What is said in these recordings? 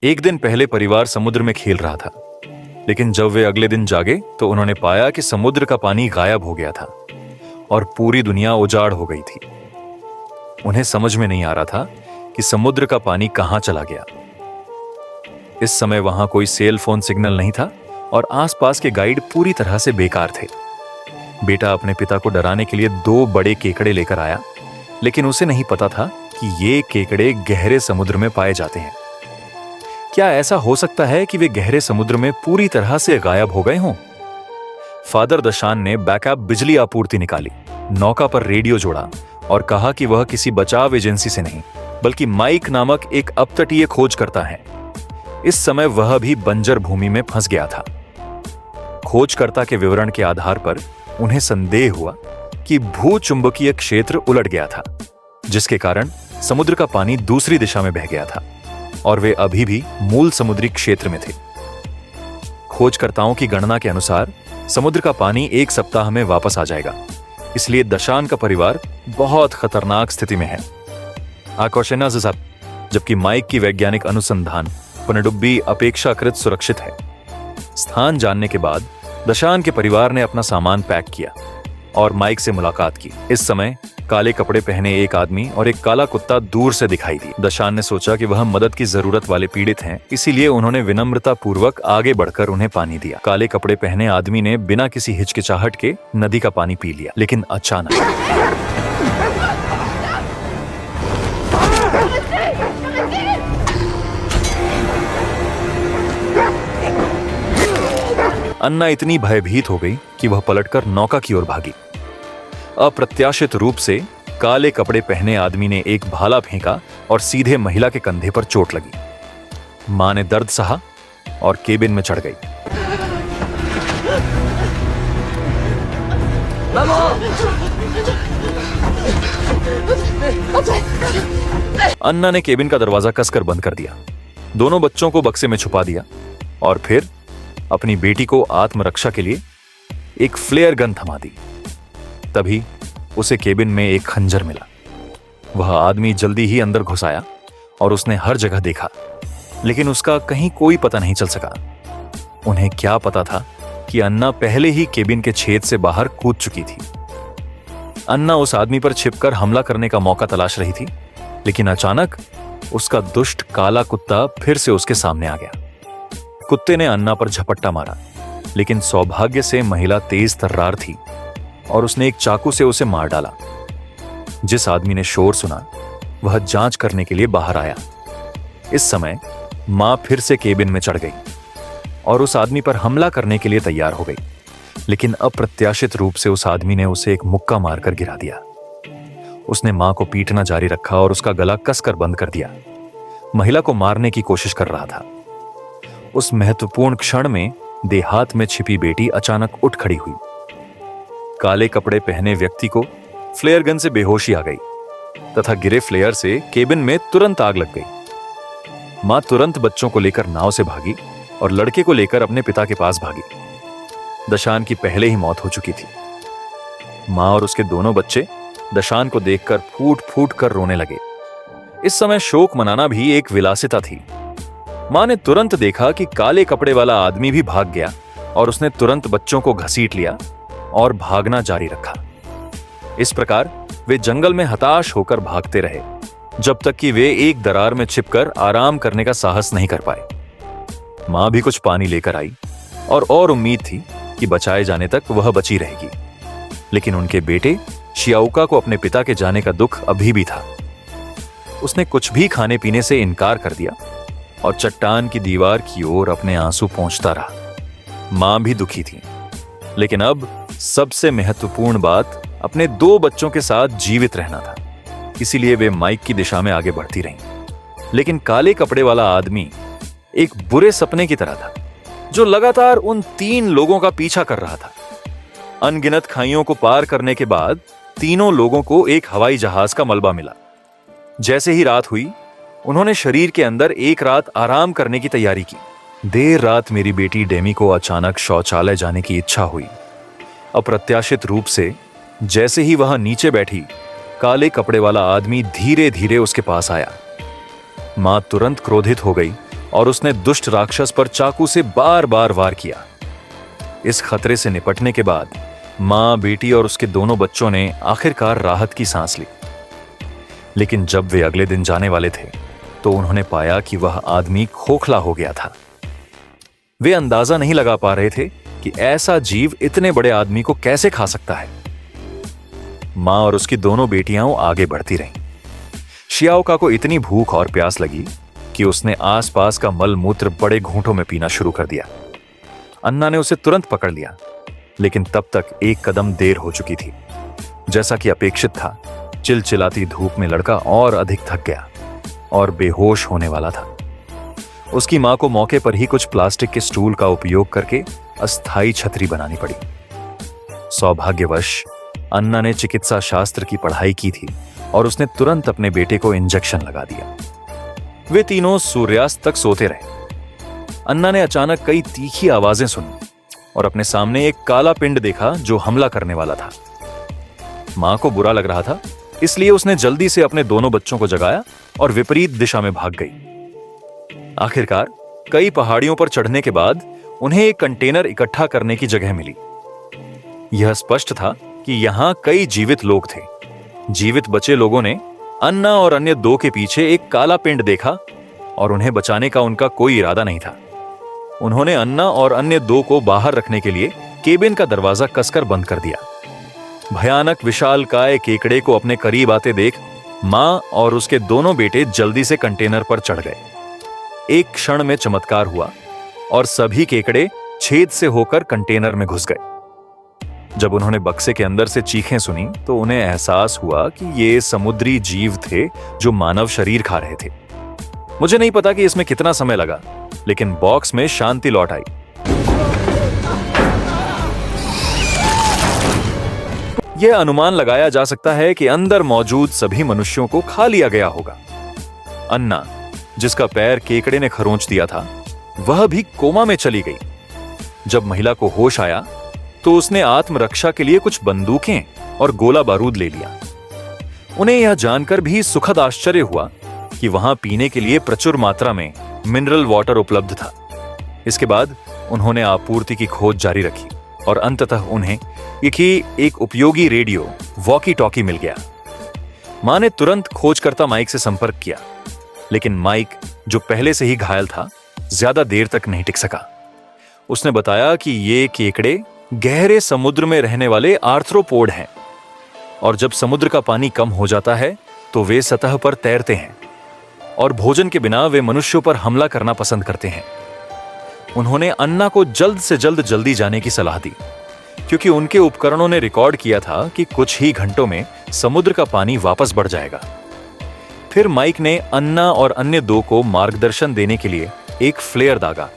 एक दिन पहले परिवार समुद्र में खेल रहा था, लेकिन जब वे अगले दिन जागे तो उन्होंने पाया कि समुद्र का पानी गायब हो गया था और पूरी दुनिया उजाड़ हो गई थी। उन्हें समझ में नहीं आ रहा था कि समुद्र का पानी कहां चला गया। इस समय वहां कोई सेल फोन सिग्नल नहीं था और आसपास के गाइड पूरी तरह से बेकार थे। बेटा अपने पिता को डराने के लिए 2 बड़े केकड़े लेकर आया, लेकिन उसे नहीं पता था कि ये केकड़े गहरे समुद्र में पाए जाते हैं। क्या ऐसा हो सकता है कि वे गहरे समुद्र में पूरी तरह से गायब हो गए हों? फादर दशान ने बैकअप बिजली आपूर्ति निकाली, नौका पर रेडियो जोड़ा और कहा कि वह किसी बचाव एजेंसी से नहीं बल्कि माइक नामक एक अपतटीय खोज करता है। इस समय वह भी बंजर भूमि में फंस गया था। खोजकर्ता के विवरण के आधार पर उन्हें संदेह हुआ कि भूचुंबकीय क्षेत्र उलट गया था, जिसके कारण समुद्र का पानी दूसरी दिशा में बह गया था और वे अभी भी मूल समुद्री क्षेत्र में थे। खोजकर्ताओं की गणना के अनुसार समुद्र का पानी 1 सप्ताह में वापस आ जाएगा, इसलिए दशान का परिवार बहुत खतरनाक स्थिति में है। जबकि माइक की वैज्ञानिक अनुसंधान पनडुब्बी अपेक्षाकृत सुरक्षित है। स्थान जानने के बाद दशान के परिवार ने अपना सामान पैक किया और माइक से मुलाकात की। इस समय काले कपड़े पहने एक आदमी और एक काला कुत्ता दूर से दिखाई दिए। दशान ने सोचा कि वह मदद की जरूरत वाले पीड़ित हैं, इसीलिए उन्होंने विनम्रता पूर्वक आगे बढ़कर उन्हें पानी दिया। काले कपड़े पहने आदमी ने बिना किसी हिचकिचाहट के नदी का पानी पी लिया, लेकिन अचानक अन्ना इतनी भयभीत हो गई कि वह पलटकर नौका की ओर भागी। अप्रत्याशित रूप से काले कपड़े पहने आदमी ने एक भाला फेंका और सीधे महिला के कंधे पर चोट लगी। मां ने दर्द सहा और केबिन में चढ़ गई। अन्ना ने केबिन का दरवाजा कसकर बंद कर दिया, दोनों बच्चों को बक्से में छुपा दिया और फिर अपनी बेटी को आत्मरक्षा के लिए एक फ्लेयर गन थमा दी। तभी उसे केबिन में एक खंजर मिला। वह आदमी जल्दी ही अंदर घुस आया और उसने हर जगह देखा, लेकिन उसका कहीं कोई पता नहीं चल सका। उन्हें क्या पता था कि अन्ना पहले ही केबिन के छेद से बाहर कूद चुकी थी। अन्ना उस आदमी पर छिपकर हमला करने का मौका तलाश रही थी, लेकिन अचानक उसका दुष्ट काला कुत्ता फिर से उसके सामने आ गया। कुत्ते ने अन्ना पर झपट्टा मारा, लेकिन सौभाग्य से महिला तेज तर्रार थी और उसने एक चाकू से उसे मार डाला। जिस आदमी ने शोर सुना वह जांच करने के लिए बाहर आया। इस समय मां फिर से केबिन में चढ़ गई और उस आदमी पर हमला करने के लिए तैयार हो गई, लेकिन अप्रत्याशित रूप से उस आदमी ने उसे एक मुक्का मारकर गिरा दिया। उसने मां को पीटना जारी रखा और उसका गला कसकर बंद कर दिया। महिला को मारने की कोशिश कर रहा था। उस महत्वपूर्ण क्षण में देहात में छिपी बेटी अचानक उठ खड़ी हुई। काले कपड़े पहने व्यक्ति को फ्लेयर गन से बेहोशी आ गई तथा गिरे फ्लेयर से केबिन में तुरंत आग लग गई। मां तुरंत बच्चों को लेकर नाव से भागी और लड़के को लेकर अपने पिता के पास भागी। दशान की पहले ही मौत हो चुकी थी। मां और उसके दोनों बच्चे दशान को देखकर फूट फूट कर रोने लगे। इस समय शोक मनाना भी एक विलासिता थी। मां ने तुरंत देखा कि काले कपड़े वाला आदमी भी भाग गया और उसने तुरंत बच्चों को घसीट लिया और भागना जारी रखा। इस प्रकार वे जंगल में हताश होकर भागते रहे जब तक कि वे एक दरार में छिपकर आराम करने का साहस नहीं कर पाए। मां भी कुछ पानी लेकर आई और उम्मीद थी कि बचाए जाने तक वह बची रहेगी, लेकिन उनके बेटे शियाउका को अपने पिता के जाने का दुख अभी भी था। उसने कुछ भी खाने पीने से इनकार कर दिया और चट्टान की दीवार की ओर अपने आंसू पोंछता रहा। मां भी दुखी थी, लेकिन अब सबसे महत्वपूर्ण बात अपने 2 बच्चों के साथ जीवित रहना था, इसीलिए वे माइक की दिशा में आगे बढ़ती रहीं। लेकिन काले कपड़े वाला आदमी एक बुरे सपने की तरह था, जो लगातार उन 3 लोगों का पीछा कर रहा था। अनगिनत खाइयों को पार करने के बाद तीनों लोगों को एक हवाई जहाज का मलबा मिला। जैसे ही रात हुई, उन्होंने शरीर के अंदर एक रात आराम करने की तैयारी की। देर रात मेरी बेटी डेमी को अचानक शौचालय जाने की इच्छा हुई। अप्रत्याशित रूप से जैसे ही वह नीचे बैठी, काले कपड़े वाला आदमी धीरे धीरे उसके पास आया। मां तुरंत क्रोधित हो गई और उसने दुष्ट राक्षस पर चाकू से बार बार वार किया। इस खतरे से निपटने के बाद मां, बेटी और उसके दोनों बच्चों ने आखिरकार राहत की सांस ली। लेकिन जब वे अगले दिन जाने वाले थे तो उन्होंने पाया कि वह आदमी खोखला हो गया था। वे अंदाजा नहीं लगा पा रहे थे कि ऐसा जीव इतने बड़े आदमी को कैसे खा सकता है। मां और उसकी दोनों बेटियां आगे बढ़ती रहीं। शियाओका को इतनी भूख और प्यास लगी कि उसने आसपास का मल मूत्र बड़े घूंटों में पीना शुरू कर दिया। अन्ना ने उसे तुरंत पकड़ लिया, लेकिन तब तक एक कदम देर हो चुकी थी। जैसा कि अपेक्षित था, चिलचिलाती धूप में लड़का और अधिक थक गया और बेहोश होने वाला था। उसकी मां को मौके पर ही कुछ प्लास्टिक के स्टूल का उपयोग करके अस्थायी छतरी बनानी पड़ी। सौभाग्यवश अन्ना ने चिकित्सा शास्त्र की पढ़ाई की थी और उसने तुरंत अपने बेटे को इंजेक्शन लगा दिया। वे तीनों सूर्यास्त तक सोते रहे। अन्ना ने अचानक कई तीखी आवाजें सुनी और अपने सामने एक काला पिंड देखा जो हमला करने वाला था। मां को बुरा लग रहा था, इसलिए उसने जल्दी से अपने दोनों बच्चों को जगाया और विपरीत दिशा में भाग गई। आखिरकार कई पहाड़ियों पर चढ़ने के बाद उन्हें एक कंटेनर इकट्ठा करने की जगह मिली। यह स्पष्ट था कि यहां कई जीवित लोग थे। जीवित बचे लोगों ने अन्ना और अन्य दो के पीछे एक काला पिंड देखा और उन्हें बचाने का उनका कोई इरादा नहीं था। उन्होंने अन्ना और अन्य दो को बाहर रखने के लिए केबिन का दरवाजा कसकर बंद कर दिया। भयानक विशालकाय केकड़े को अपने करीब आते देख मां और उसके दोनों बेटे जल्दी से कंटेनर पर चढ़ गए। एक क्षण में चमत्कार हुआ और सभी केकड़े छेद से होकर कंटेनर में घुस गए। जब उन्होंने बक्से के अंदर से चीखें सुनी तो उन्हें एहसास हुआ कि ये समुद्री जीव थे जो मानव शरीर खा रहे थे। मुझे नहीं पता कि इसमें कितना समय लगा, लेकिन बॉक्स में शांति लौट आई। यह अनुमान लगाया जा सकता है कि अंदर मौजूद सभी मनुष्यों को खा लिया गया होगा। अन्ना, जिसका पैर केकड़े ने खरोंच दिया था, वह भी कोमा में चली गई। जब महिला को होश आया तो उसने आत्मरक्षा के लिए कुछ बंदूकें और गोला बारूद ले लिया। उन्हें यह जानकर भी सुखद आश्चर्य हुआ कि वहां पीने के लिए प्रचुर मात्रा में मिनरल वाटर उपलब्ध था। इसके बाद उन्होंने आपूर्ति की खोज जारी रखी और अंततः उन्हें एक उपयोगी रेडियो वॉकी टॉकी मिल गया। मां ने तुरंत खोजकर्ता माइक से संपर्क किया, लेकिन माइक, जो पहले से ही घायल था, ज्यादा देर तक नहीं टिक सका। उसने बताया कि ये केकड़े गहरे समुद्र में रहने वाले आर्थ्रोपोड हैं और जब समुद्र का पानी कम हो जाता है तो वे सतह पर तैरते हैं और भोजन के बिना वे मनुष्यों पर हमला करना पसंद करते हैं। उन्होंने अन्ना को जल्द से जल्दी जाने की सलाह दी, क्योंकि उनके उपकरणों ने रिकॉर्ड किया था कि कुछ ही घंटों में समुद्र का पानी वापस बढ़ जाएगा। फिर माइक ने अन्ना और अन्य दो को मार्गदर्शन देने के लिए एक फ्लेयर दागा।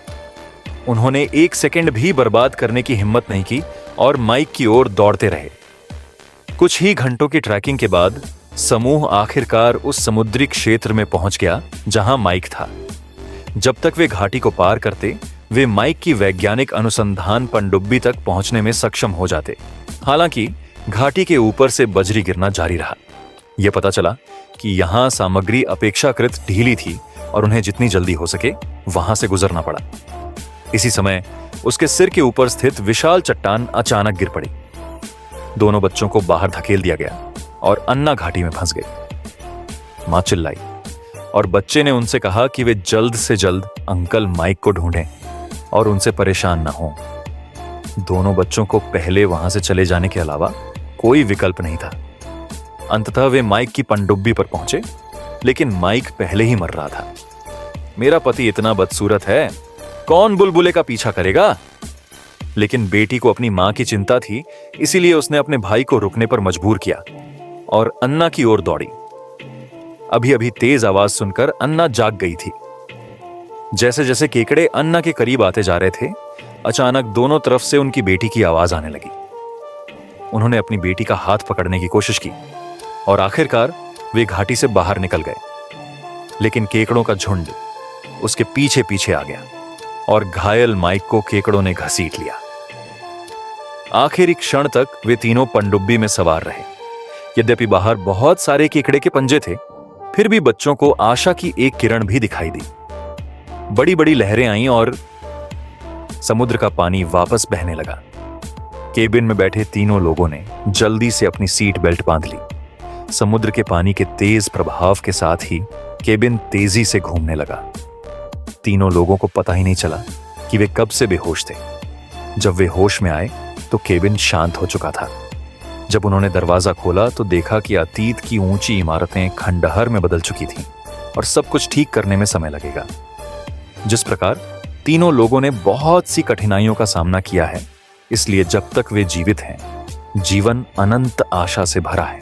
उन्होंने एक सेकंड भी बर्बाद करने की हिम्मत नहीं की और माइक की ओर दौड़ते रहे। कुछ ही घंटों की ट्रैकिंग के बाद समूह आखिरकार उस समुद्री क्षेत्र में पहुंच गया जहां माइक था। जब तक वे घाटी को पार करते, वे माइक की वैज्ञानिक अनुसंधान पनडुब्बी तक पहुंचने में सक्षम हो जाते। हालांकि घाटी के ऊपर से बजरी गिरना जारी रहा। यह पता चला कि यहां सामग्री अपेक्षाकृत ढीली थी और उन्हें जितनी जल्दी हो सके वहां से गुजरना पड़ा। इसी समय उसके सिर के ऊपर स्थित विशाल चट्टान अचानक गिर पड़ी। दोनों बच्चों को बाहर धकेल दिया गया और अन्ना घाटी में फंस गई। मां चिल्लाई और बच्चे ने उनसे कहा कि वे जल्द से जल्द अंकल माइक को ढूंढें और उनसे परेशान न हों। दोनों बच्चों को पहले वहां से चले जाने के अलावा कोई विकल्प नहीं था। अंततः वे माइक की पनडुब्बी पर पहुंचे, लेकिन माइक पहले ही मर रहा था। मेरा पति इतना बदसूरत है, कौन बुलबुले का पीछा करेगा? लेकिन बेटी को अपनी मां की चिंता थी, इसीलिए उसने अपने भाई को रुकने पर मजबूर किया और अन्ना की ओर दौड़ी। अभी अभी तेज आवाज सुनकर अन्ना जाग गई थी। जैसे जैसे केकड़े अन्ना के करीब आते जा रहे थे, अचानक दोनों तरफ से उनकी बेटी की आवाज आने लगी। उन्होंने अपनी बेटी का हाथ पकड़ने की कोशिश की और आखिरकार वे घाटी से बाहर निकल गए। लेकिन केकड़ों का झुंड उसके पीछे पीछे आ गया और घायल माइक को केकड़ों ने घसीट लिया। आखिरी क्षण तक वे तीनों पनडुब्बी में सवार रहे। यद्यपि बाहर बहुत सारे केकड़े के पंजे थे, फिर भी बच्चों को आशा की एक किरण भी दिखाई दी। बड़ी बड़ी लहरें आईं और समुद्र का पानी वापस बहने लगा। केबिन में बैठे तीनों लोगों ने जल्दी से अपनी सीट बेल्ट बांध ली। समुद्र के पानी के तेज प्रभाव के साथ ही केबिन तेजी से घूमने लगा। तीनों लोगों को पता ही नहीं चला कि वे कब से बेहोश थे। जब वे होश में आए तो केबिन शांत हो चुका था। जब उन्होंने दरवाजा खोला तो देखा कि अतीत की ऊंची इमारतें खंडहर में बदल चुकी थीं और सब कुछ ठीक करने में समय लगेगा। जिस प्रकार तीनों लोगों ने बहुत सी कठिनाइयों का सामना किया है, इसलिए जब तक वे जीवित हैं, जीवन अनंत आशा से भरा है।